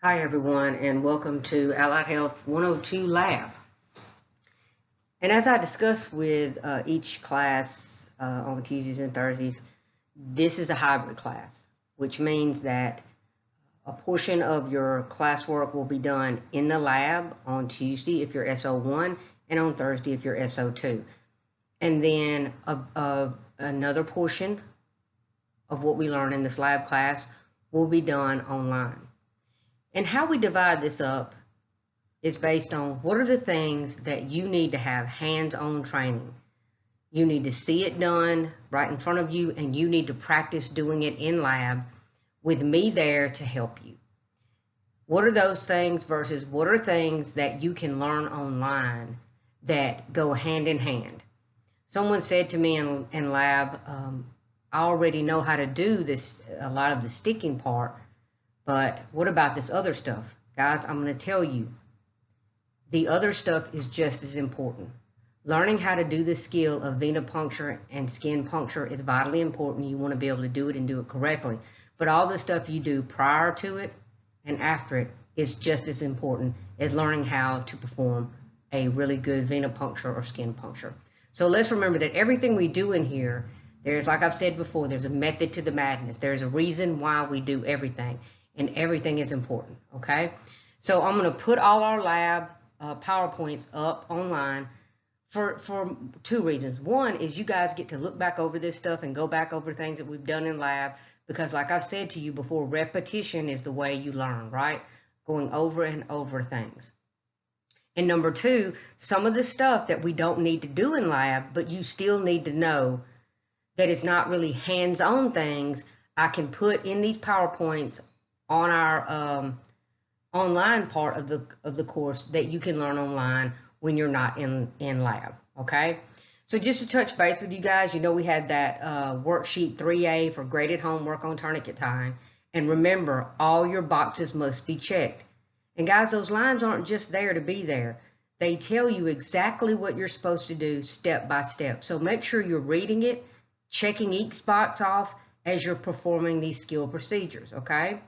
Hi everyone, and welcome to Allied Health 102 Lab. And as I discuss with each class on Tuesdays and Thursdays, this is a hybrid class, which means that a portion of your classwork will be done in the lab on Tuesday if you're SO1 and on Thursday if you're SO2. And then another portion of what we learn in this lab class will be done online. And how we divide this up is based on what are the things that you need to have hands-on training. You need to see it done right in front of you, and you need to practice doing it in lab with me there to help you. What are those things versus what are things that you can learn online that go hand in hand? Someone said to me in lab, I already know how to do this, a lot of the sticking part, but what about this other stuff? Guys, I'm going to tell you, the other stuff is just as important. Learning how to do the skill of venipuncture and skin puncture is vitally important. You want to be able to do it and do it correctly. But all the stuff you do prior to it and after it is just as important as learning how to perform a really good venipuncture or skin puncture. So let's remember that everything we do in here, there's, like I've said before, there's a method to the madness. There's a reason why we do everything. And everything is important, okay? So I'm going to put all our lab PowerPoints up online for two reasons. One is you guys get to look back over this stuff and go back over things that we've done in lab because, like I've said to you before, repetition is the way you learn, right? Going over and over things. And number two, some of the stuff that we don't need to do in lab, but you still need to know that it's not really hands-on things, I can put in these PowerPoints on our online part of the course that you can learn online when you're not in lab, okay? So just to touch base with you guys, you know we had that worksheet 3A for graded homework on tourniquet time. And remember, all your boxes must be checked. And guys, those lines aren't just there to be there. They tell you exactly what you're supposed to do step by step. So make sure you're reading it, checking each box off as you're performing these skill procedures, okay?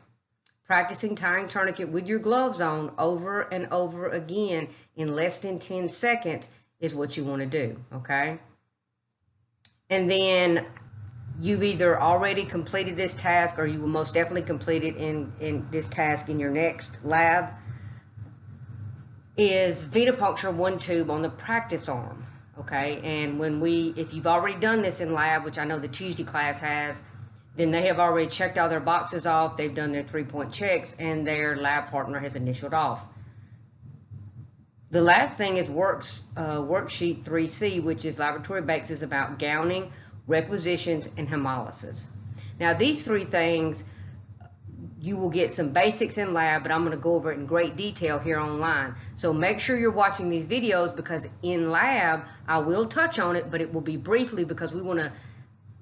Practicing tying tourniquet with your gloves on over and over again in less than 10 seconds is what you want to do, okay? And then you've either already completed this task or you will most definitely complete it in this task in your next lab, is venipuncture one tube on the practice arm, okay? And if you've already done this in lab, which I know the Tuesday class has, then they have already checked all their boxes off, they've done their 3-point checks, and their lab partner has initialed off. The last thing is worksheet 3C, which is laboratory basics about gowning, requisitions, and hemolysis. Now these three things, you will get some basics in lab, but I'm going to go over it in great detail here online. So make sure you're watching these videos because in lab, I will touch on it, but it will be briefly because we want to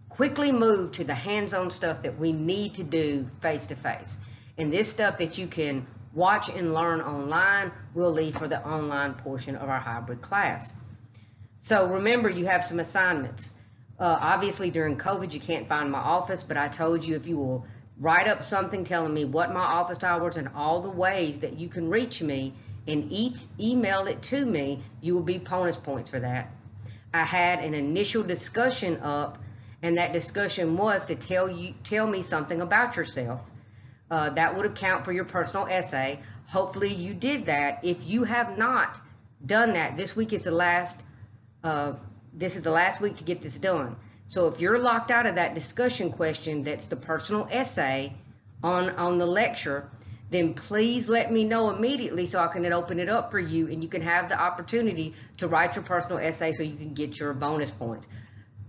quickly move to the hands-on stuff that we need to do face-to-face. And this stuff that you can watch and learn online, we'll leave for the online portion of our hybrid class. So remember, you have some assignments. Obviously, during COVID, you can't find my office, but I told you if you will write up something telling me what my office hours and all the ways that you can reach me and email it to me, you will be bonus points for that. I had an initial discussion up, and that discussion was to tell me something about yourself. That would account for your personal essay. Hopefully you did that. If you have not done that, this week is the last week to get this done. So if you're locked out of that discussion question, that's the personal essay on the lecture, then please let me know immediately so I can then open it up for you and you can have the opportunity to write your personal essay so you can get your bonus points.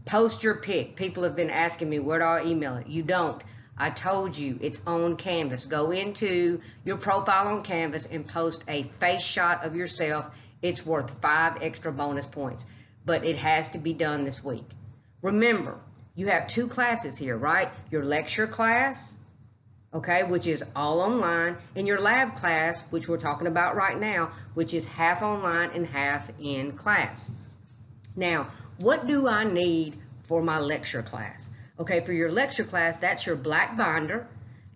Post your pic. People have been asking me, where do I email it? You don't. I told you it's on Canvas. Go into your profile on Canvas and post a face shot of yourself. It's worth 5 extra bonus points, but it has to be done this week. Remember, you have 2 classes here, right? Your lecture class, okay, which is all online, and your lab class, which we're talking about right now, which is half online and half in class. Now, what do I need for my lecture class? Okay, for your lecture class, that's your black binder.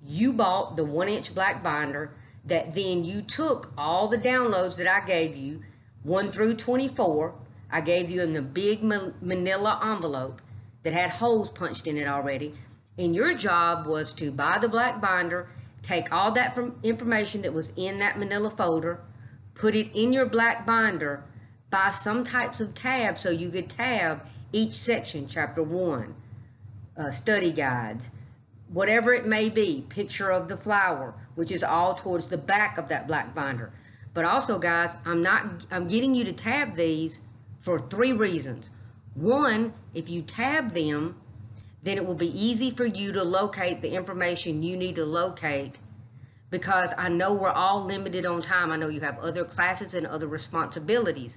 You bought the 1-inch black binder. that then you took all the downloads that I gave you, 1 through 24, I gave you in the big manila envelope that had holes punched in it already, and your job was to buy the black binder, take all that information that was in that manila folder, put it in your black binder, buy some types of tabs so you could tab each section, chapter 1, study guides, whatever it may be, picture of the flower, which is all towards the back of that black binder. But also, guys, I'm getting you to tab these for 3 reasons. 1, if you tab them, then it will be easy for you to locate the information you need to locate, because I know we're all limited on time. I know you have other classes and other responsibilities.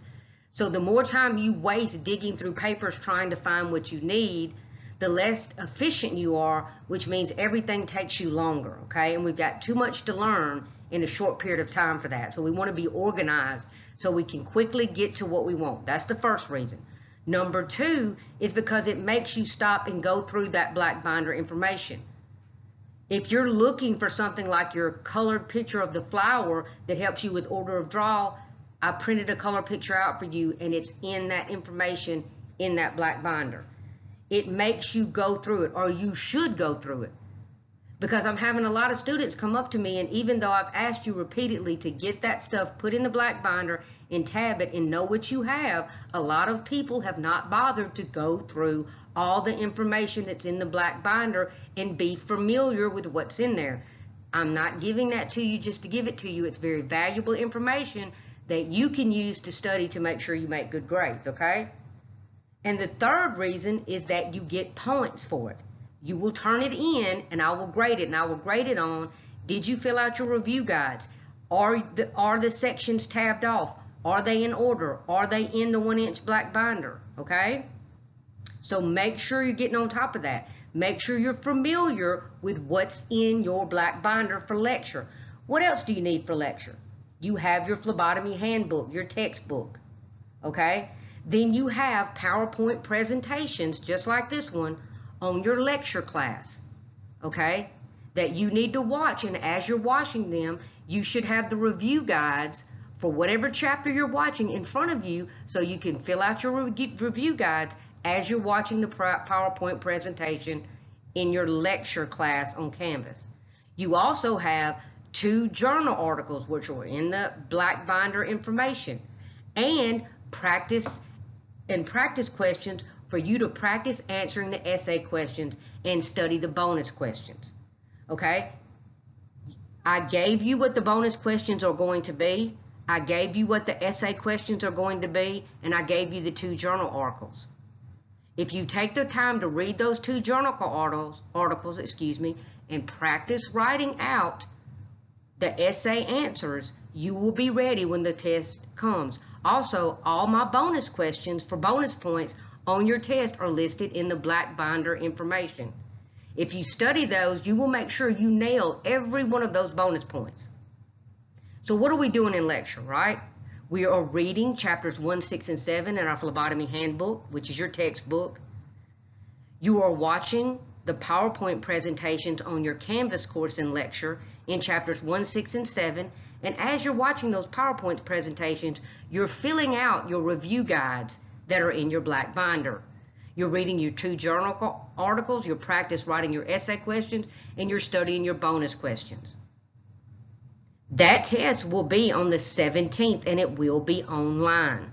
So the more time you waste digging through papers trying to find what you need, the less efficient you are, which means everything takes you longer, okay? And we've got too much to learn in a short period of time for that. So we want to be organized so we can quickly get to what we want. That's the first reason. Number 2 is because it makes you stop and go through that black binder information. If you're looking for something like your colored picture of the flower that helps you with order of draw, I printed a color picture out for you, and it's in that information in that black binder. It makes you go through it, or you should go through it. Because I'm having a lot of students come up to me, and even though I've asked you repeatedly to get that stuff put in the black binder and tab it and know what you have, a lot of people have not bothered to go through all the information that's in the black binder and be familiar with what's in there. I'm not giving that to you just to give it to you. It's very valuable information that you can use to study to make sure you make good grades, okay? And the third reason is that you get points for it. You will turn it in, and I will grade it, and I will grade it on, did you fill out your review guides? Are the sections tabbed off? Are they in order? Are they in the 1-inch black binder, okay? So make sure you're getting on top of that. Make sure you're familiar with what's in your black binder for lecture. What else do you need for lecture? You have your phlebotomy handbook, your textbook, okay? Then you have PowerPoint presentations, just like this one, on your lecture class, okay, that you need to watch. And as you're watching them, you should have the review guides for whatever chapter you're watching in front of you, so you can fill out your review guides as you're watching the PowerPoint presentation in your lecture class on Canvas. You also have 2 journal articles, which are in the black binder information, and practice questions for you to practice answering the essay questions and study the bonus questions, okay? I gave you what the bonus questions are going to be. I gave you what the essay questions are going to be, and I gave you the 2 journal articles. If you take the time to read those 2 journal articles, and practice writing out the essay answers, you will be ready when the test comes. Also, all my bonus questions for bonus points on your test are listed in the black binder information. If you study those, you will make sure you nail every one of those bonus points. So what are we doing in lecture, right? We are reading chapters 1, 6, and 7 in our phlebotomy handbook, which is your textbook. You are watching the PowerPoint presentations on your Canvas course in lecture in chapters 1, 6, and 7. And as you're watching those PowerPoint presentations, you're filling out your review guides that are in your black binder. You're reading your 2 journal articles, you're practice writing your essay questions, and you're studying your bonus questions. That test will be on the 17th, and it will be online.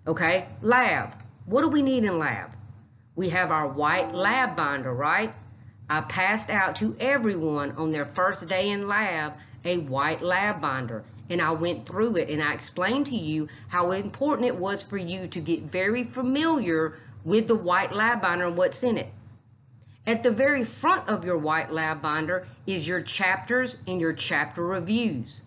Okay, lab. What do we need in lab? We have our white lab binder, right? I passed out to everyone on their first day in lab a white lab binder, and I went through it, and I explained to you how important it was for you to get very familiar with the white lab binder and what's in it. At the very front of your white lab binder is your chapters and your chapter reviews.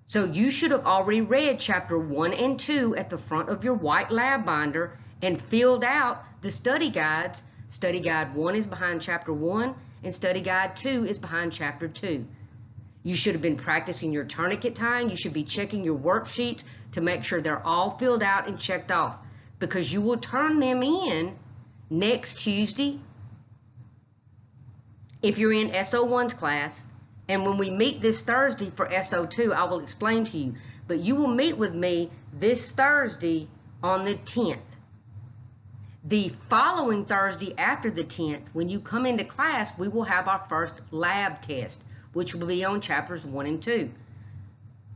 So you should have already read chapter 1 and 2 at the front of your white lab binder and filled out the study guides. Study guide 1 is behind chapter 1, and study guide 2 is behind chapter 2. You should have been practicing your tourniquet tying. You should be checking your worksheets to make sure they're all filled out and checked off, because you will turn them in next Tuesday. If you're in SO1's class, And when we meet this Thursday for SO2, I will explain to you. But you will meet with me this Thursday on the 10th. The following Thursday after the 10th, when you come into class, we will have our first lab test, which will be on chapters 1 and 2.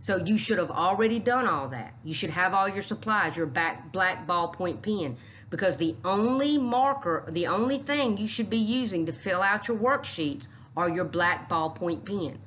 So you should have already done all that. You should have all your supplies, your black ballpoint pen, because the only marker, the only thing you should be using to fill out your worksheets are your black ballpoint pen.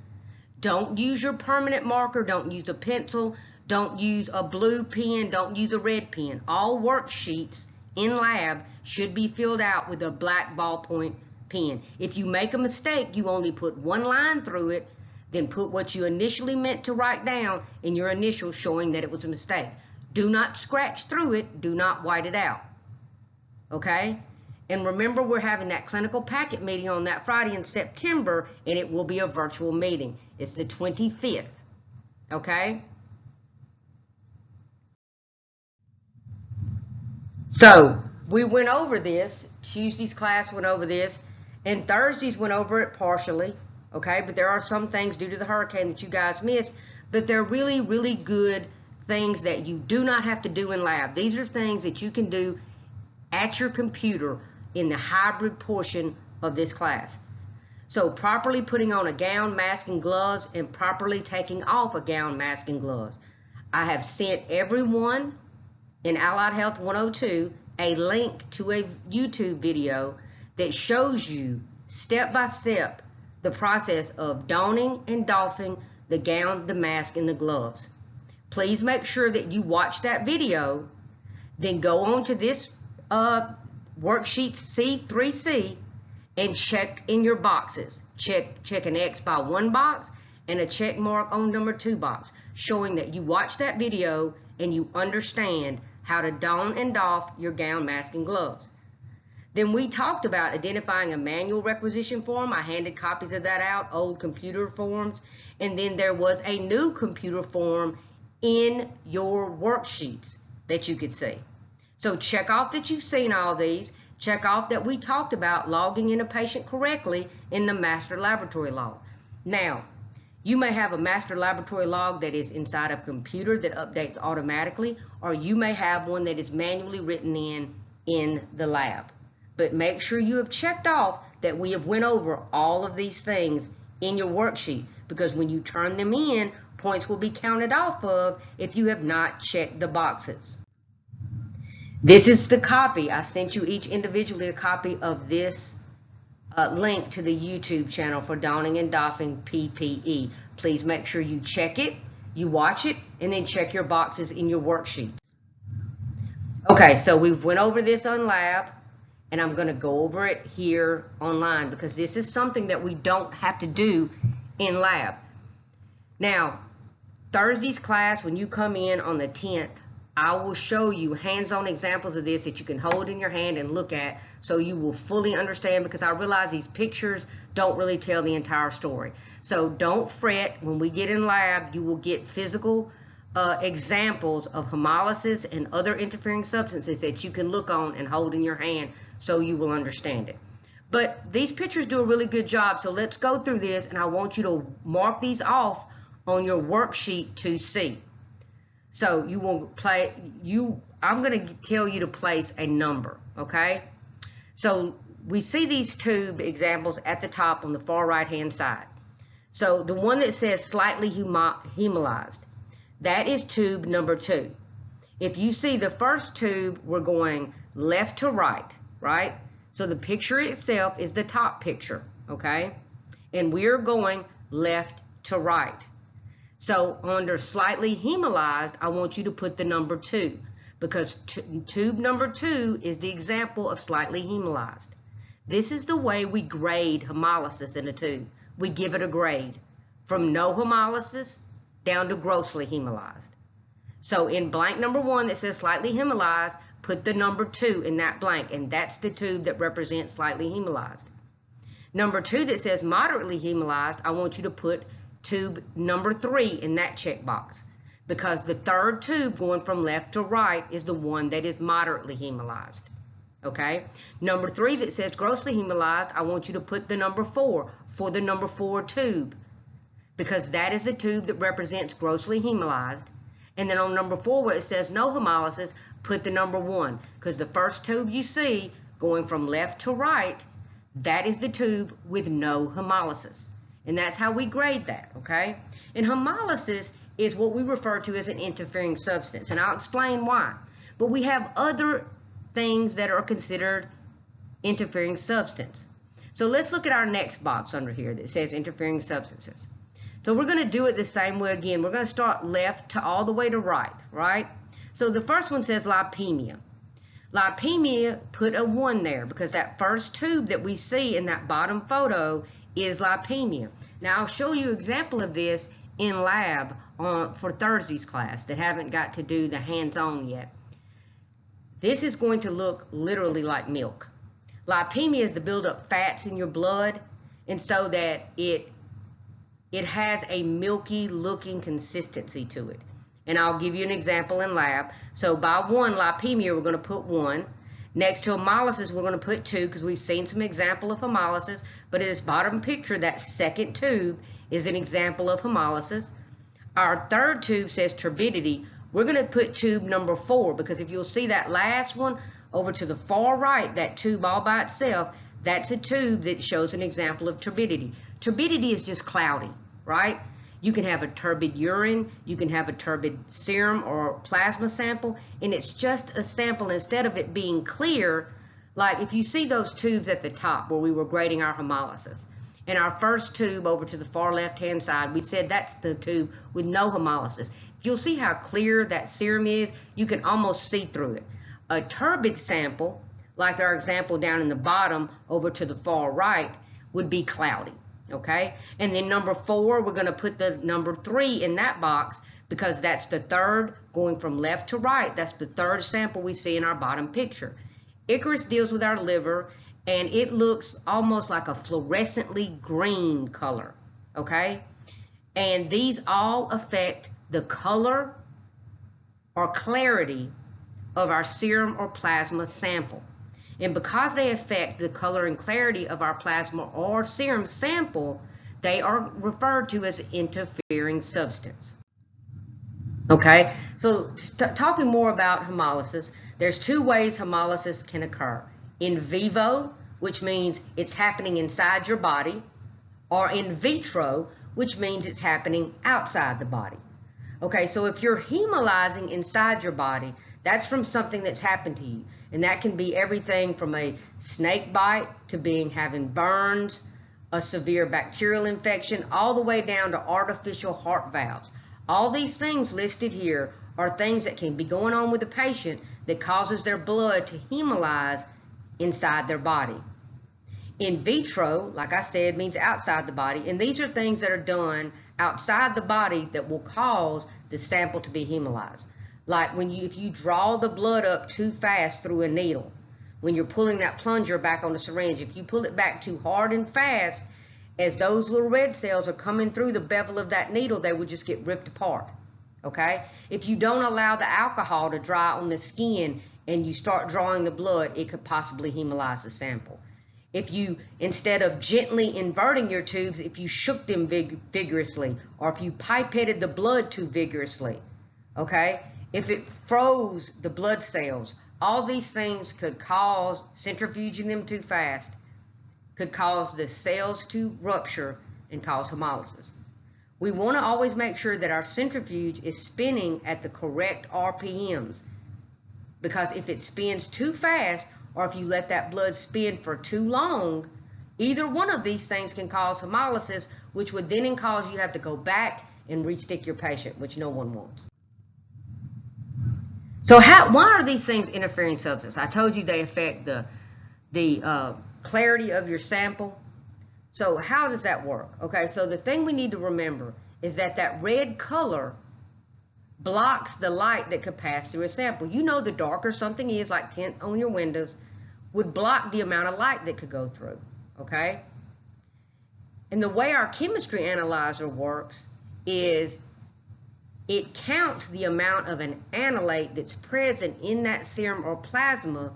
Don't use your permanent marker, don't use a pencil, don't use a blue pen, don't use a red pen. All worksheets in lab should be filled out with a black ballpoint pen. If you make a mistake, you only put one line through it, then put what you initially meant to write down in your initials showing that it was a mistake. Do not scratch through it, do not white it out. Okay? And remember, we're having that clinical packet meeting on that Friday in September, and it will be a virtual meeting. It's the 25th. Okay? So we went over this. Tuesday's class went over this, and Thursday's went over it partially. Okay, but there are some things due to the hurricane that you guys missed, but they're really, really good things that you do not have to do in lab. These are things that you can do at your computer in the hybrid portion of this class. So properly putting on a gown, mask, and gloves, and properly taking off a gown, mask, and gloves. I have sent everyone in Allied Health 102 a link to a YouTube video that shows you step by step the process of donning and doffing the gown, the mask, and the gloves. Please make sure that you watch that video, then go on to this worksheet C3C and check in your boxes. Check an X by one box and a check mark on number 2 box, showing that you watch that video and you understand how to don and doff your gown, mask, and gloves. Then we talked about identifying a manual requisition form. I handed copies of that out, old computer forms. And then there was a new computer form in your worksheets that you could see. So check off that you've seen all these. Check off that we talked about logging in a patient correctly in the master laboratory log. Now, you may have a master laboratory log that is inside a computer that updates automatically, or you may have one that is manually written in the lab. But make sure you have checked off that we have went over all of these things in your worksheet, because when you turn them in, points will be counted off of if you have not checked the boxes. This is the copy. I sent you each individually a copy of this link to the YouTube channel for donning and doffing PPE. Please make sure you check it, you watch it, and then check your boxes in your worksheet. Okay, so we've went over this on lab, and I'm going to go over it here online because this is something that we don't have to do in lab. Now, Thursday's class, when you come in on the 10th, I will show you hands-on examples of this that you can hold in your hand and look at so you will fully understand, because I realize these pictures don't really tell the entire story. So don't fret. When we get in lab, you will get physical examples of hemolysis and other interfering substances that you can look on and hold in your hand so you will understand it. But these pictures do a really good job, so let's go through this, and I want you to mark these off on your worksheet 2C. So you will I'm going to tell you to place a number, okay? So we see these tube examples at the top on the far right hand side. So the one that says slightly hemolyzed, that is tube number 2. If you see the first tube, we're going left to right, right? So the picture itself is the top picture, okay? And we're going left to right. So under slightly hemolyzed, I want you to put the number 2, because tube number 2 is the example of slightly hemolyzed. This is the way we grade hemolysis in a tube. We give it a grade from no hemolysis down to grossly hemolyzed. So in blank number 1 that says slightly hemolyzed, put the number 2 in that blank, and that's the tube that represents slightly hemolyzed. Number 2 that says moderately hemolyzed, I want you to put tube number 3 in that checkbox, because the third tube going from left to right is the one that is moderately hemolyzed. Okay? Number 3 that says grossly hemolyzed, I want you to put the number 4 for the number 4 tube. because that is the tube that represents grossly hemolyzed. And then on number 4, where it says no hemolysis, put the number 1, because the first tube you see going from left to right, that is the tube with no hemolysis. And that's how we grade that, okay? And hemolysis is what we refer to as an interfering substance, and I'll explain why. But we have other things that are considered interfering substance. So let's look at our next box under here that says interfering substances. So we're going to do it the same way again. We're going to start left to all the way to right, right? So the first one says lipemia. Lipemia, put a 1 there because that first tube that we see in that bottom photo is lipemia. Now I'll show you an example of this in lab for Thursday's class that haven't got to do the hands-on yet. This is going to look literally like milk. Lipemia is to build up fats in your blood, and so that it has a milky looking consistency to it. And I'll give you an example in lab. So by 1, lipemia, we're going to put 1. Next to hemolysis, we're going to put 2 because we've seen some example of hemolysis. But in this bottom picture, that second tube is an example of hemolysis. Our third tube says turbidity. We're going to put tube number 4 because if you'll see that last one over to the far right, that tube all by itself, that's a tube that shows an example of turbidity. Turbidity is just cloudy, right? You can have a turbid urine, you can have a turbid serum or plasma sample, and it's just a sample instead of it being clear. Like if you see those tubes at the top where we were grading our hemolysis, and our first tube over to the far left-hand side, we said that's the tube with no hemolysis. You'll see how clear that serum is. You can almost see through it. A turbid sample, like our example down in the bottom over to the far right, would be cloudy, okay? And then number 4, we're going to put the number 3 in that box because that's the third, going from left to right, that's the third sample we see in our bottom picture. Icarus deals with our liver, and it looks almost like a fluorescently green color, okay? And these all affect the color or clarity of our serum or plasma sample. And because they affect the color and clarity of our plasma or serum sample, they are referred to as interfering substance. Okay, so talking more about hemolysis, there's 2 ways hemolysis can occur. In vivo, which means it's happening inside your body, or in vitro, which means it's happening outside the body. Okay, so if you're hemolyzing inside your body, that's from something that's happened to you. And that can be everything from a snake bite to having burns, a severe bacterial infection, all the way down to artificial heart valves. All these things listed here are things that can be going on with the patient that causes their blood to hemolyze inside their body. In vitro, like I said, means outside the body, and these are things that are done outside the body that will cause the sample to be hemolyzed. Like if you draw the blood up too fast through a needle, when you're pulling that plunger back on the syringe, if you pull it back too hard and fast, as those little red cells are coming through the bevel of that needle, they would just get ripped apart, okay? If you don't allow the alcohol to dry on the skin and you start drawing the blood, it could possibly hemolyze the sample. If you, instead of gently inverting your tubes, if you shook them vigorously, or if you pipetted the blood too vigorously, okay? If it froze the blood cells, all these things could cause, centrifuging them too fast, could cause the cells to rupture and cause hemolysis. We want to always make sure that our centrifuge is spinning at the correct RPMs, because if it spins too fast, or if you let that blood spin for too long, either one of these things can cause hemolysis, which would then cause you to have to go back and re-stick your patient, which no one wants. So why are these things interfering substance? I told you they affect the clarity of your sample. So how does that work? Okay, so the thing we need to remember is that red color blocks the light that could pass through a sample. You know, the darker something is, like tint on your windows, would block the amount of light that could go through, okay? And the way our chemistry analyzer works is it counts the amount of an analyte that's present in that serum or plasma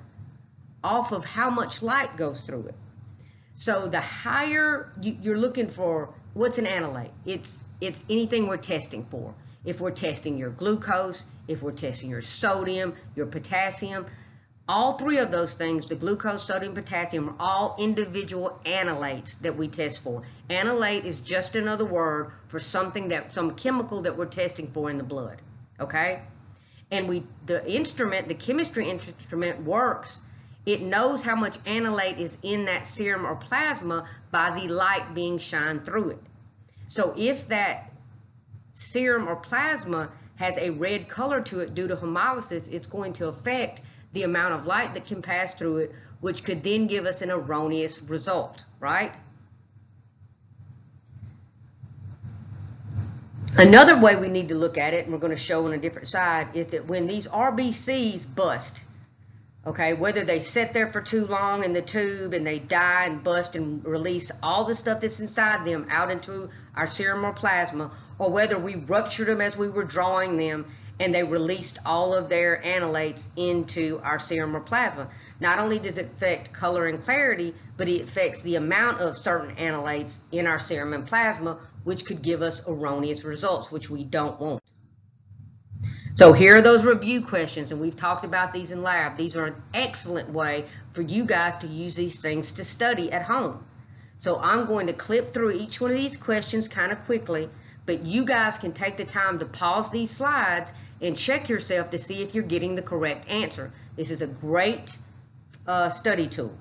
off of how much light goes through it. So the higher you're looking for what's an analyte? It's anything we're testing for. If we're testing your glucose, if we're testing your sodium, your potassium, all three of those things, the glucose, sodium, potassium, are all individual analytes that we test for. Analyte is just another word for something some chemical that we're testing for in the blood, okay? And the chemistry instrument works. It knows how much analyte is in that serum or plasma by the light being shined through it. So if that serum or plasma has a red color to it due to hemolysis, it's going to affect the amount of light that can pass through it, which could then give us an erroneous result, right? Another way we need to look at it, and we're going to show on a different side, is that when these RBCs bust, okay, whether they sit there for too long in the tube and they die and bust and release all the stuff that's inside them out into our serum or plasma, or whether we ruptured them as we were drawing them and they released all of their analytes into our serum or plasma. Not only does it affect color and clarity, but it affects the amount of certain analytes in our serum and plasma, which could give us erroneous results, which we don't want. So here are those review questions, and we've talked about these in lab. These are an excellent way for you guys to use these things to study at home. So I'm going to clip through each one of these questions kind of quickly, but you guys can take the time to pause these slides and check yourself to see if you're getting the correct answer. This is a great study tool.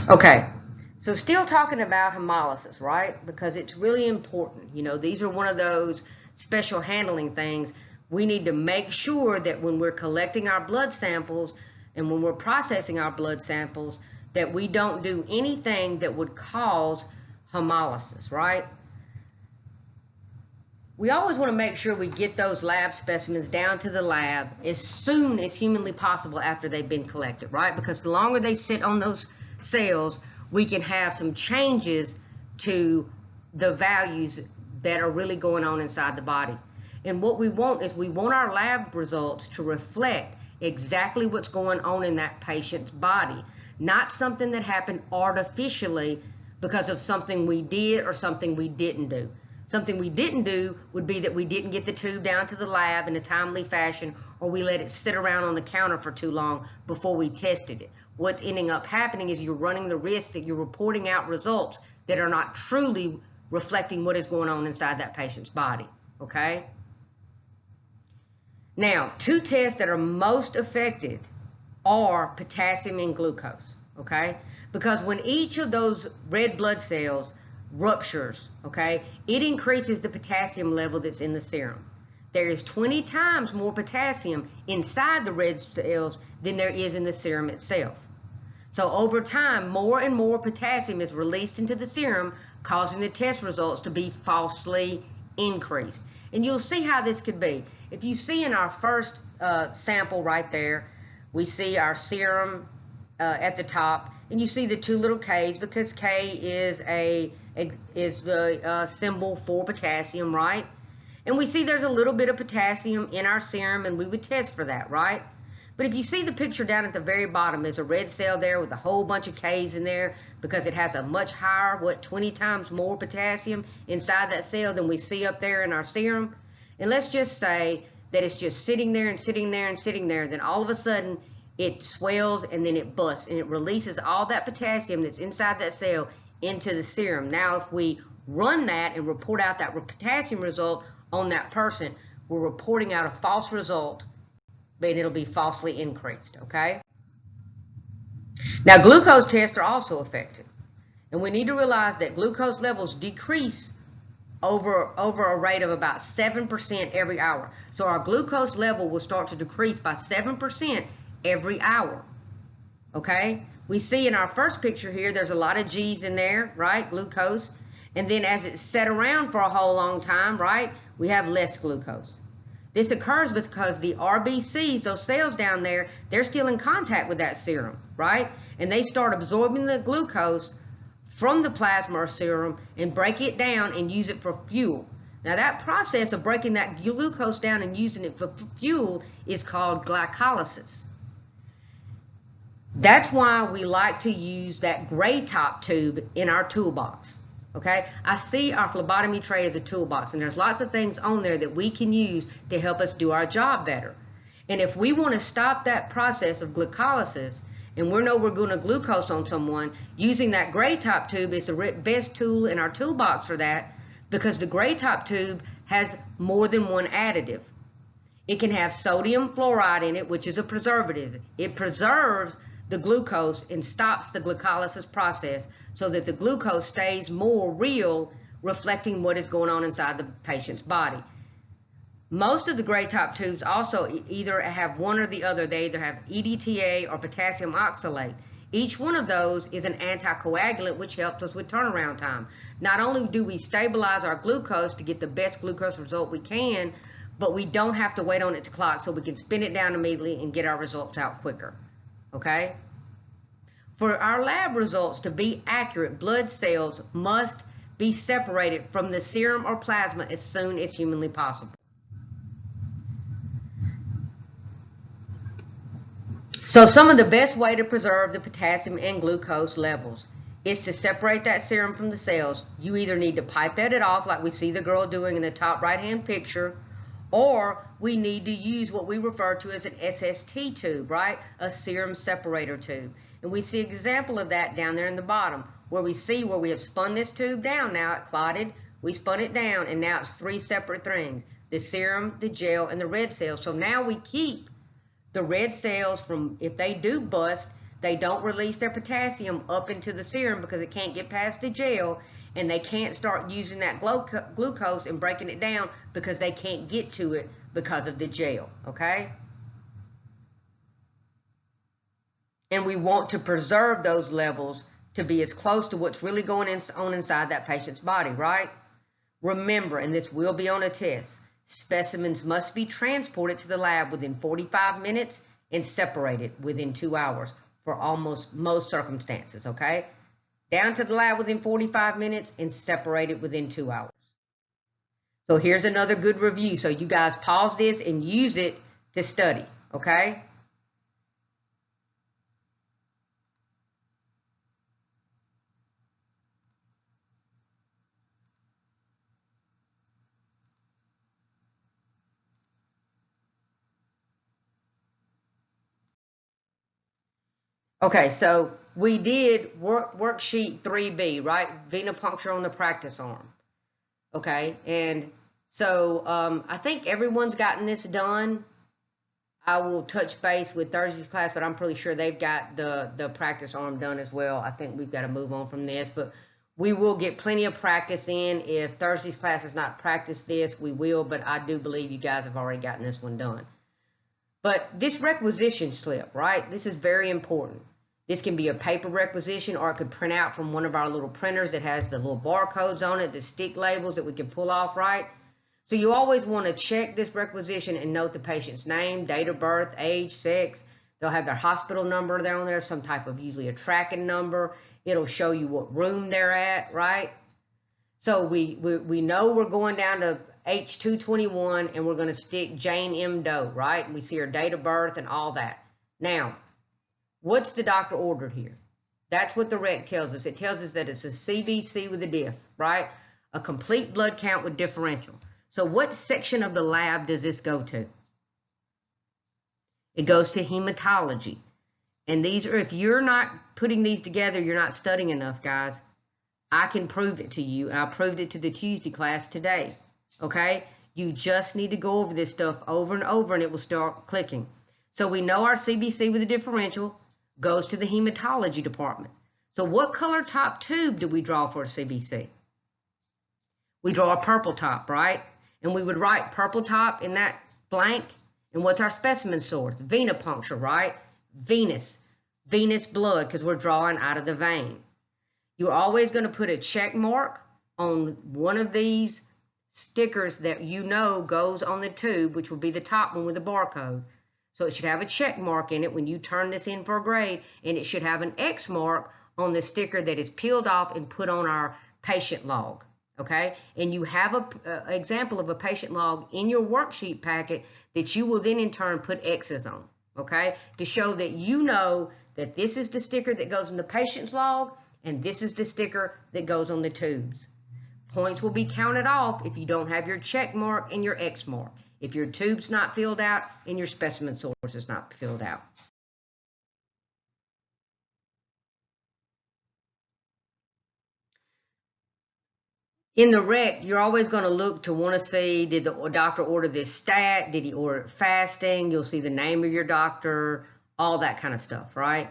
Okay, so still talking about hemolysis, right? Because it's really important. You know, these are one of those special handling things. We need to make sure that when we're collecting our blood samples and when we're processing our blood samples, that we don't do anything that would cause hemolysis, right? We always want to make sure we get those lab specimens down to the lab as soon as humanly possible after they've been collected, right? Because the longer they sit on those cells, we can have some changes to the values that are really going on inside the body. And what we want is we want our lab results to reflect exactly what's going on in that patient's body, not something that happened artificially because of something we did or something we didn't do. Something we didn't do would be that we didn't get the tube down to the lab in a timely fashion, or we let it sit around on the counter for too long before we tested it. What's ending up happening is you're running the risk that you're reporting out results that are not truly reflecting what is going on inside that patient's body, okay? Now, two tests that are most effective are potassium and glucose, okay? Because when each of those red blood cells ruptures, okay, it increases the potassium level that's in the serum. There is 20 times more potassium inside the red cells than there is in the serum itself. So over time, more and more potassium is released into the serum, causing the test results to be falsely increased. And you'll see how this could be. If you see in our first sample right there, we see our serum at the top, and you see the two little K's because K is the symbol for potassium, right? And we see there's a little bit of potassium in our serum, and we would test for that, right? But if you see the picture down at the very bottom, there's a red cell there with a whole bunch of K's in there because it has a much higher, 20 times more potassium inside that cell than we see up there in our serum. And let's just say that it's just sitting there and sitting there and sitting there. Then all of a sudden, it swells and then it busts and it releases all that potassium that's inside that cell into the serum. Now, if we run that and report out that potassium result on that person, we're reporting out a false result, but it'll be falsely increased, okay? Now, glucose tests are also effective. And we need to realize that glucose levels decrease over a rate of about 7% every hour. So our glucose level will start to decrease by 7% every hour, okay? We see in our first picture here, there's a lot of G's in there, right, glucose. And then as it's set around for a whole long time, right, we have less glucose. This occurs because the RBCs, those cells down there, they're still in contact with that serum, right? And they start absorbing the glucose from the plasma or serum and break it down and use it for fuel. Now that process of breaking that glucose down and using it for fuel is called glycolysis. That's why we like to use that gray top tube in our toolbox. Okay, I see our phlebotomy tray as a toolbox, and there's lots of things on there that we can use to help us do our job better. And if we want to stop that process of glycolysis, and we know we're going to glucose on someone, using that gray top tube is the best tool in our toolbox for that, because the gray top tube has more than one additive. It can have sodium fluoride in it, which is a preservative. It preserves the glucose and stops the glycolysis process so that the glucose stays more real, reflecting what is going on inside the patient's body. Most of the gray top tubes also either have one or the other. They either have EDTA or potassium oxalate. Each one of those is an anticoagulant, which helps us with turnaround time. Not only do we stabilize our glucose to get the best glucose result we can, but we don't have to wait on it to clot, so we can spin it down immediately and get our results out quicker. Okay? For our lab results to be accurate, blood cells must be separated from the serum or plasma as soon as humanly possible. So some of the best way to preserve the potassium and glucose levels is to separate that serum from the cells. You either need to pipette it off like we see the girl doing in the top right hand picture, or we need to use what we refer to as an SST tube, right? A serum separator tube. And we see an example of that down there in the bottom, where we see where we have spun this tube down. Now it clotted, we spun it down, and now it's three separate things: the serum, the gel, and the red cells. So now we keep the red cells from, if they do bust, they don't release their potassium up into the serum because it can't get past the gel, and they can't start using that glucose and breaking it down because they can't get to it because of the gel, okay? And we want to preserve those levels to be as close to what's really going on inside that patient's body, right? Remember, and this will be on a test, specimens must be transported to the lab within 45 minutes and separated within 2 hours for almost most circumstances, okay? Down to the lab within 45 minutes and separated within 2 hours. So here's another good review. So you guys pause this and use it to study, okay? Okay, so we did worksheet 3B, right? Venipuncture on the practice arm. Okay, and so I think everyone's gotten this done. I will touch base with Thursday's class, but I'm pretty sure they've got the practice arm done as well. I think we've got to move on from this, but we will get plenty of practice in. If Thursday's class has not practiced this, we will, but I do believe you guys have already gotten this one done. But this requisition slip, right? This is very important. This can be a paper requisition, or it could print out from one of our little printers that has the little barcodes on it, the stick labels that we can pull off, right? So you always want to check this requisition and note the patient's name, date of birth, age, sex. They'll have their hospital number there on there, some type of usually a tracking number. It'll show you what room they're at, right? So we know we're going down to H221 and we're going to stick Jane M. Doe, right? And we see her date of birth and all that. Now, what's the doctor ordered here? That's what the rec tells us. It tells us that it's a CBC with a diff, right? A complete blood count with differential. So what section of the lab does this go to? It goes to hematology. And these are, if you're not putting these together, you're not studying enough, guys. I can prove it to you. I proved it to the Tuesday class today. Okay? You just need to go over this stuff over and over and it will start clicking. So we know our CBC with a differential goes to the hematology department. So what color top tube do we draw for a CBC? We draw a purple top, right? And we would write purple top in that blank. And what's our specimen source? Venipuncture, right? Venous blood, because we're drawing out of the vein. You're always going to put a check mark on one of these stickers that you know goes on the tube, which will be the top one with a barcode. So it should have a check mark in it when you turn this in for a grade, and it should have an X mark on the sticker that is peeled off and put on our patient log. Okay, and you have an example of a patient log in your worksheet packet that you will then in turn put X's on, okay, to show that you know that this is the sticker that goes in the patient's log and this is the sticker that goes on the tubes. Points will be counted off if you don't have your check mark and your X mark, if your tube's not filled out and your specimen source is not filled out. In the rec, you're always going to look to want to see, did the doctor order this stat? Did he order it fasting? You'll see the name of your doctor, all that kind of stuff, right?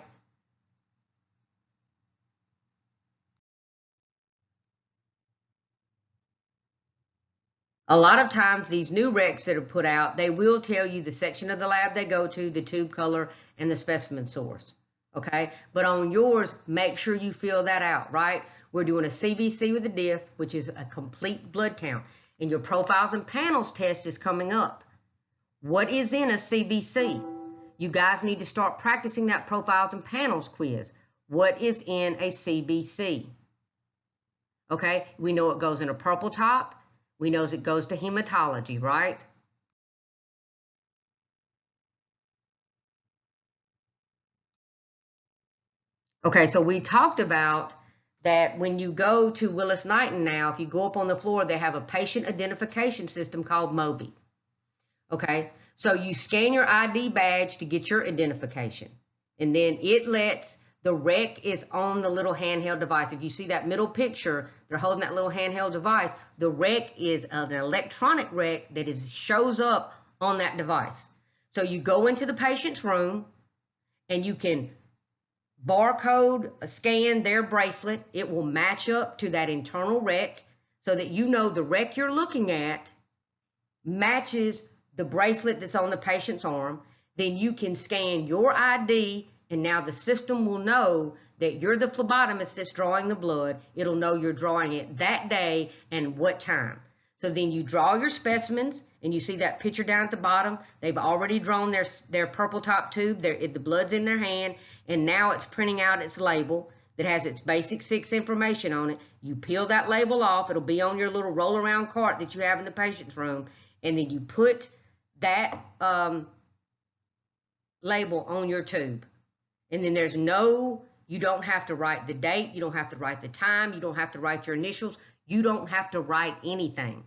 A lot of times these new recs that are put out, they will tell you the section of the lab they go to, the tube color, and the specimen source, okay? But on yours, make sure you fill that out, right? We're doing a CBC with a diff, which is a complete blood count. And your profiles and panels test is coming up. What is in a CBC? You guys need to start practicing that profiles and panels quiz. What is in a CBC? Okay, we know it goes in a purple top. We know it goes to hematology, right? Okay, so we talked about that when you go to Willis-Knighton now, if you go up on the floor, they have a patient identification system called MOBI. Okay, so you scan your ID badge to get your identification. And then it lets, the rec is on the little handheld device. If you see that middle picture, they're holding that little handheld device. The rec is an electronic rec that shows up on that device. So you go into the patient's room and you can barcode scan their bracelet. It will match up to that internal rec so that you know the rec you're looking at matches the bracelet that's on the patient's arm. Then you can scan your ID, and now the system will know that you're the phlebotomist that's drawing the blood. It'll know you're drawing it that day and what time. So then you draw your specimens, and you see that picture down at the bottom. They've already drawn their purple top tube. The blood's in their hand, and now it's printing out its label that has its basic 6 information on it. You peel that label off. It'll be on your little roll-around cart that you have in the patient's room, and then you put that label on your tube. And then you don't have to write the date. You don't have to write the time. You don't have to write your initials. You don't have to write anything,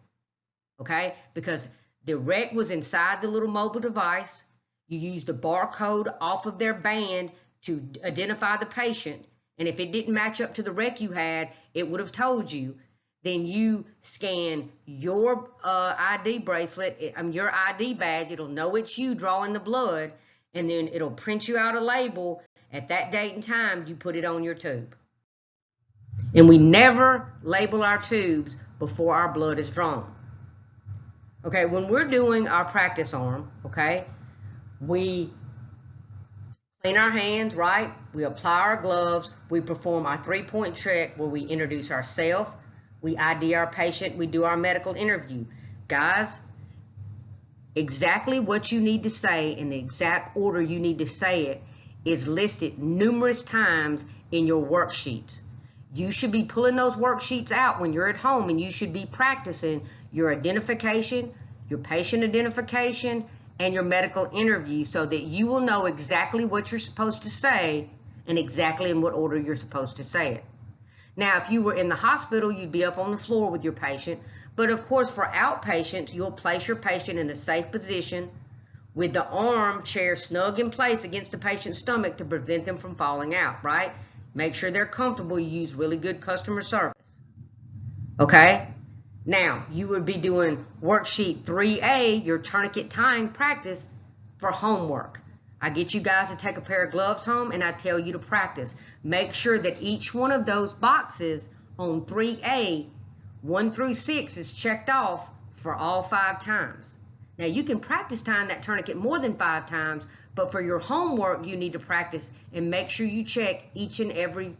okay? Because the rec was inside the little mobile device. You used a barcode off of their band to identify the patient. And if it didn't match up to the rec you had, it would have told you. Then you scan your ID bracelet, your ID badge. It'll know it's you drawing the blood, and then it'll print you out a label. At that date and time, you put it on your tube. And we never label our tubes before our blood is drawn. Okay, when we're doing our practice arm, okay, we clean our hands, right? We apply our gloves. We perform our 3-point check where we introduce ourselves. We ID our patient. We do our medical interview. Guys, exactly what you need to say in the exact order you need to say it is listed numerous times in your worksheets. You should be pulling those worksheets out when you're at home, and you should be practicing your identification, your patient identification, and your medical interview so that you will know exactly what you're supposed to say and exactly in what order you're supposed to say it. Now, if you were in the hospital, you'd be up on the floor with your patient. But of course, for outpatients, you'll place your patient in a safe position with the armchair snug in place against the patient's stomach to prevent them from falling out, right? Make sure they're comfortable. You use really good customer service. Okay? Now, you would be doing worksheet 3A, your tourniquet tying practice, for homework. I get you guys to take a pair of gloves home, and I tell you to practice. Make sure that each one of those boxes on 3A, 1 through 6, is checked off for all 5 times. Now, you can practice tying that tourniquet more than 5 times, but for your homework, you need to practice and make sure you check each and every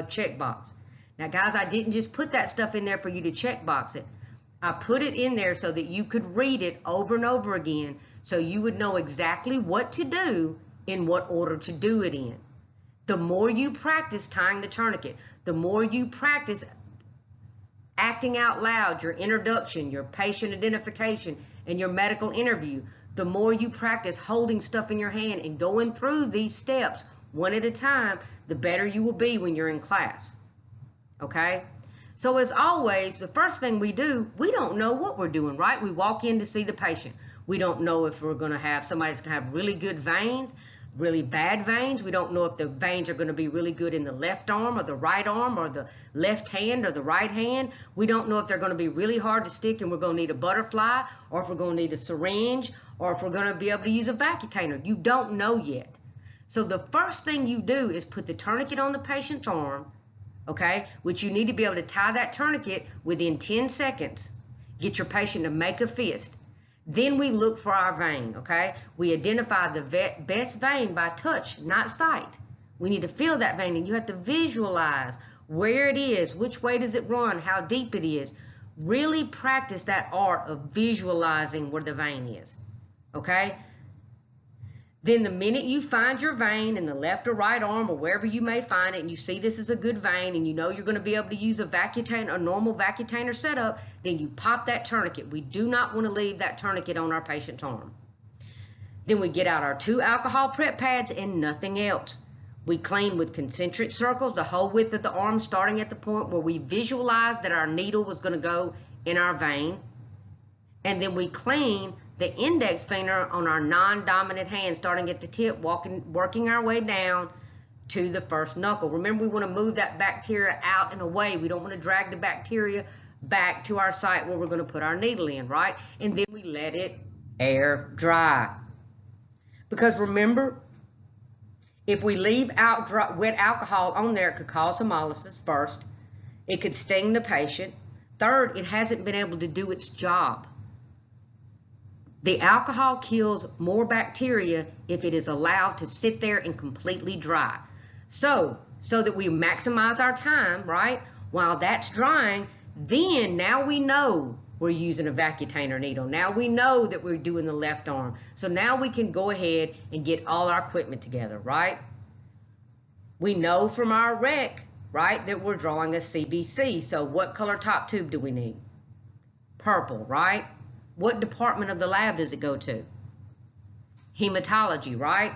check box. Now, guys, I didn't just put that stuff in there for you to check box it. I put it in there so that you could read it over and over again, so you would know exactly what to do in what order to do it in. The more you practice tying the tourniquet, the more you practice acting out loud your introduction, your patient identification, and your medical interview, the more you practice holding stuff in your hand and going through these steps one at a time, the better you will be when you're in class. Okay? So as always, the first thing we do, we don't know what we're doing, right? We walk in to see the patient. We don't know if we're going to have somebody that's going to have really good veins, really bad veins. We don't know if the veins are going to be really good in the left arm or the right arm or the left hand or the right hand. We don't know if they're going to be really hard to stick and we're going to need a butterfly, or if we're going to need a syringe, or if we're going to be able to use a vacutainer. You don't know yet. So the first thing you do is put the tourniquet on the patient's arm, okay, which you need to be able to tie that tourniquet within 10 seconds. Get your patient to make a fist. Then we look for our vein, okay? We identify the best vein by touch, not sight. We need to feel that vein, and you have to visualize where it is, which way does it run, how deep it is. Really practice that art of visualizing where the vein is, okay? Then the minute you find your vein in the left or right arm or wherever you may find it, and you see this is a good vein and you know you're going to be able to use a vacutainer, a normal vacutainer setup, then you pop that tourniquet. We do not want to leave that tourniquet on our patient's arm. Then we get out our 2 alcohol prep pads and nothing else. We clean with concentric circles the whole width of the arm, starting at the point where we visualized that our needle was going to go in our vein. And then we clean the index finger on our non-dominant hand, starting at the tip, working our way down to the first knuckle. Remember, we want to move that bacteria out and away. We don't want to drag the bacteria back to our site where we're going to put our needle in, right? And then we let it air dry. Because remember, if we leave out wet alcohol on there, it could cause hemolysis first. It could sting the patient. Third, it hasn't been able to do its job. The alcohol kills more bacteria if it is allowed to sit there and completely dry. So that we maximize our time, right? While that's drying, then now we know we're using a vacutainer needle. Now we know that we're doing the left arm. So now we can go ahead and get all our equipment together, right? We know from our rec, right, that we're drawing a CBC. So what color top tube do we need? Purple, right? What department of the lab does it go to? Hematology, right?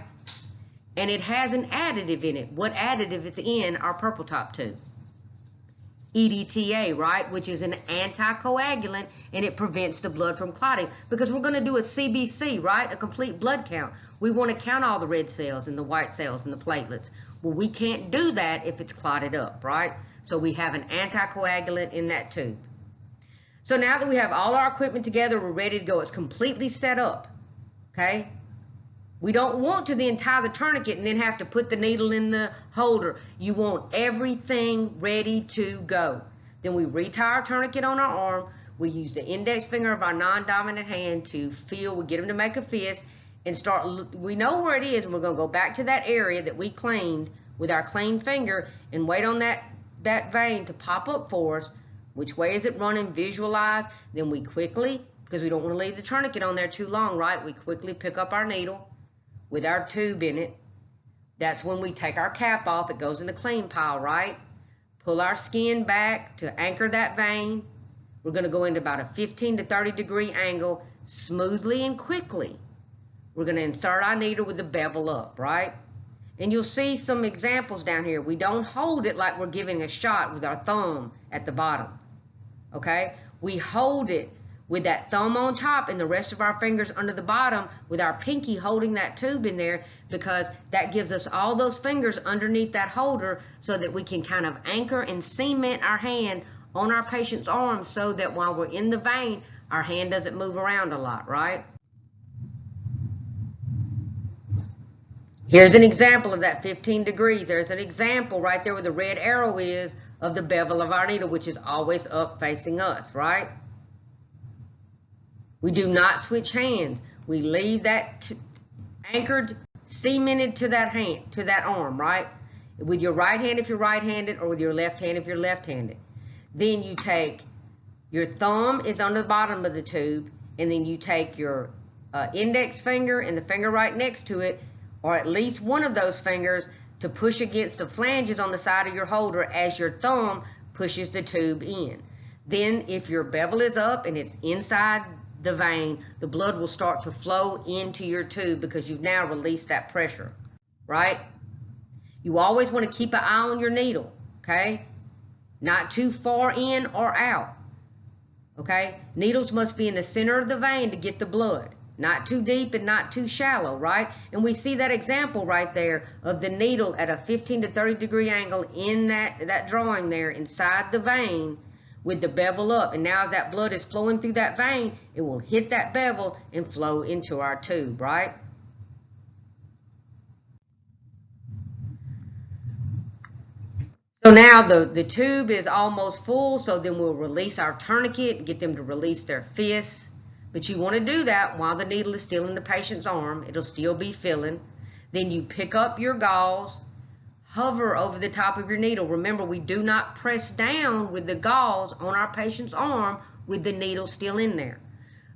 And it has an additive in it. What additive is in our purple top tube? EDTA, right? Which is an anticoagulant, and it prevents the blood from clotting. Because we're going to do a CBC, right? A complete blood count. We want to count all the red cells and the white cells and the platelets. Well, we can't do that if it's clotted up, right? So we have an anticoagulant in that tube. So now that we have all our equipment together, we're ready to go. It's completely set up, okay? We don't want to then tie the tourniquet and then have to put the needle in the holder. You want everything ready to go. Then we retie our tourniquet on our arm. We use the index finger of our non-dominant hand to feel. We get them to make a fist and start. We know where it is, and we're going to go back to that area that we cleaned with our clean finger and wait on that vein to pop up for us. Which way is it running? Visualize. Then we quickly, because we don't want to leave the tourniquet on there too long, right? We quickly pick up our needle with our tube in it. That's when we take our cap off. It goes in the clean pile, right? Pull our skin back to anchor that vein. We're going to go into about a 15 to 30 degree angle, smoothly and quickly. We're going to insert our needle with the bevel up, right? And you'll see some examples down here. We don't hold it like we're giving a shot with our thumb at the bottom. Okay? We hold it with that thumb on top and the rest of our fingers under the bottom with our pinky holding that tube in there, because that gives us all those fingers underneath that holder so that we can kind of anchor and cement our hand on our patient's arm so that while we're in the vein, our hand doesn't move around a lot, right? Here's an example of that 15 degrees. There's an example right there where the red arrow is of the bevel of our needle, which is always up facing us, right? We do not switch hands. We leave that anchored, cemented to that hand, to that arm, right? With your right hand if you're right-handed, or with your left hand if you're left-handed. Then you take Your thumb is on the bottom of the tube, and then you take your index finger and the finger right next to it, or at least one of those fingers, to push against the flanges on the side of your holder as your thumb pushes the tube in. Then if your bevel is up and it's inside the vein, the blood will start to flow into your tube because you've now released that pressure, right? You always want to keep an eye on your needle, okay? Not too far in or out, okay? Needles must be in the center of the vein to get the blood. Not too deep and not too shallow, right? And we see that example right there of the needle at a 15 to 30 degree angle in that drawing there inside the vein with the bevel up. And now as that blood is flowing through that vein, it will hit that bevel and flow into our tube, right? So now the tube is almost full, so then we'll release our tourniquet, get them to release their fists. But you want to do that while the needle is still in the patient's arm. It'll still be filling. Then you pick up your gauze, hover over the top of your needle. Remember, we do not press down with the gauze on our patient's arm with the needle still in there.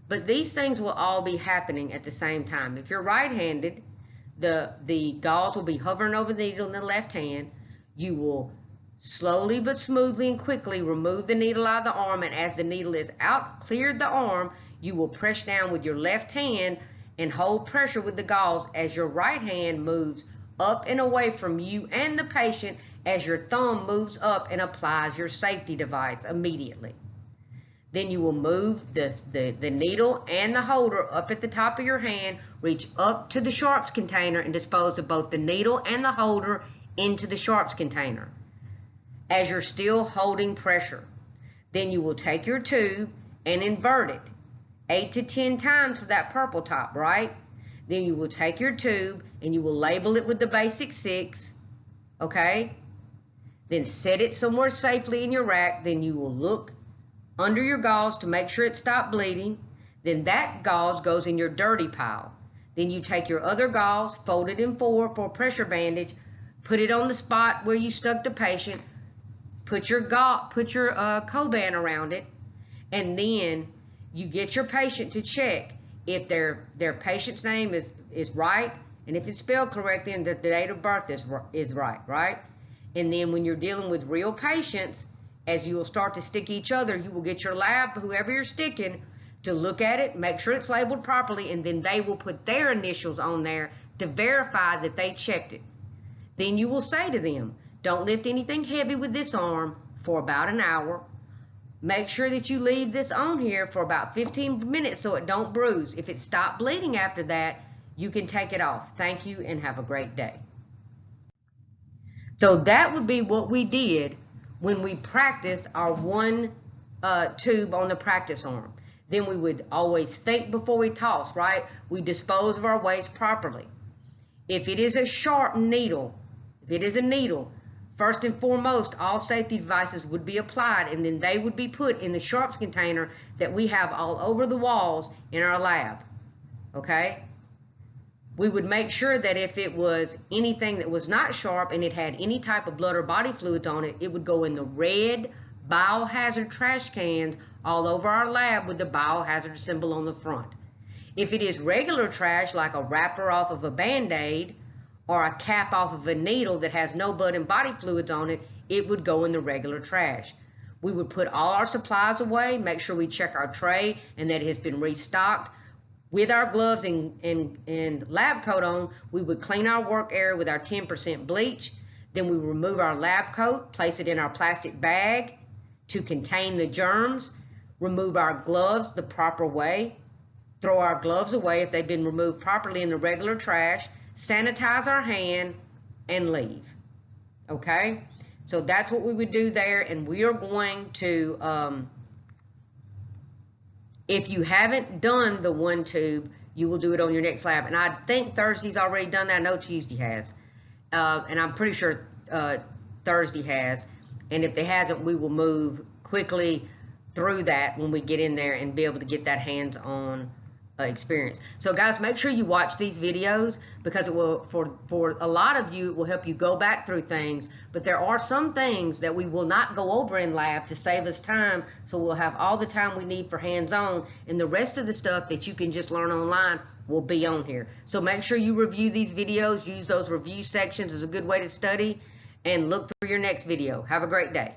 But these things will all be happening at the same time. If you're right-handed, the gauze will be hovering over the needle in the left hand. You will slowly but smoothly and quickly remove the needle out of the arm, and as the needle is out, cleared the arm, you will press down with your left hand and hold pressure with the gauze as your right hand moves up and away from you and the patient as your thumb moves up and applies your safety device immediately. Then you will move the needle and the holder up at the top of your hand, reach up to the sharps container and dispose of both the needle and the holder into the sharps container as you're still holding pressure. Then you will take your tube and invert it 8 to 10 times for that purple top, right? Then you will take your tube and you will label it with the basic 6, okay? Then set it somewhere safely in your rack. Then you will look under your gauze to make sure it stopped bleeding. Then that gauze goes in your dirty pile. Then you take your other gauze, fold it in 4 for a pressure bandage, put it on the spot where you stuck the patient, put your Coban around it, and then you get your patient to check if their patient's name is right, and if it's spelled correctly and that the date of birth is right? And then when you're dealing with real patients, as you will start to stick each other, you will get your lab, whoever you're sticking, to look at it, make sure it's labeled properly, and then they will put their initials on there to verify that they checked it. Then you will say to them, don't lift anything heavy with this arm for about an hour. Make sure that you leave this on here for about 15 minutes so it don't bruise. If it stopped bleeding after that, you can take it off. Thank you and have a great day. So that would be what we did when we practiced our one tube on the practice arm. Then we would always think before we toss, right? We dispose of our waste properly. If it is a sharp needle, if it is a needle, first and foremost, all safety devices would be applied, and then they would be put in the sharps container that we have all over the walls in our lab, okay? We would make sure that if it was anything that was not sharp and it had any type of blood or body fluids on it, it would go in the red biohazard trash cans all over our lab with the biohazard symbol on the front. If it is regular trash, like a wrapper off of a Band-Aid or a cap off of a needle that has no blood and body fluids on it, it would go in the regular trash. We would put all our supplies away, make sure we check our tray and that it has been restocked. With our gloves and lab coat on, we would clean our work area with our 10% bleach. Then we remove our lab coat, place it in our plastic bag to contain the germs, remove our gloves the proper way, throw our gloves away if they've been removed properly in the regular trash, sanitize our hand, and leave. Okay? So that's what we would do there, and we are going to, if you haven't done the one tube, you will do it on your next lab. And I think Thursday's already done that. I know Tuesday has. And I'm pretty sure Thursday has. And if they hasn't, we will move quickly through that when we get in there and be able to get that hands-on experience. So guys, make sure you watch these videos, because it will, for a lot of you, it will help you go back through things, but there are some things that we will not go over in lab to save us time, so we'll have all the time we need for hands-on, and the rest of the stuff that you can just learn online will be on here. So make sure you review these videos, use those review sections as a good way to study, and look for your next video. Have a great day.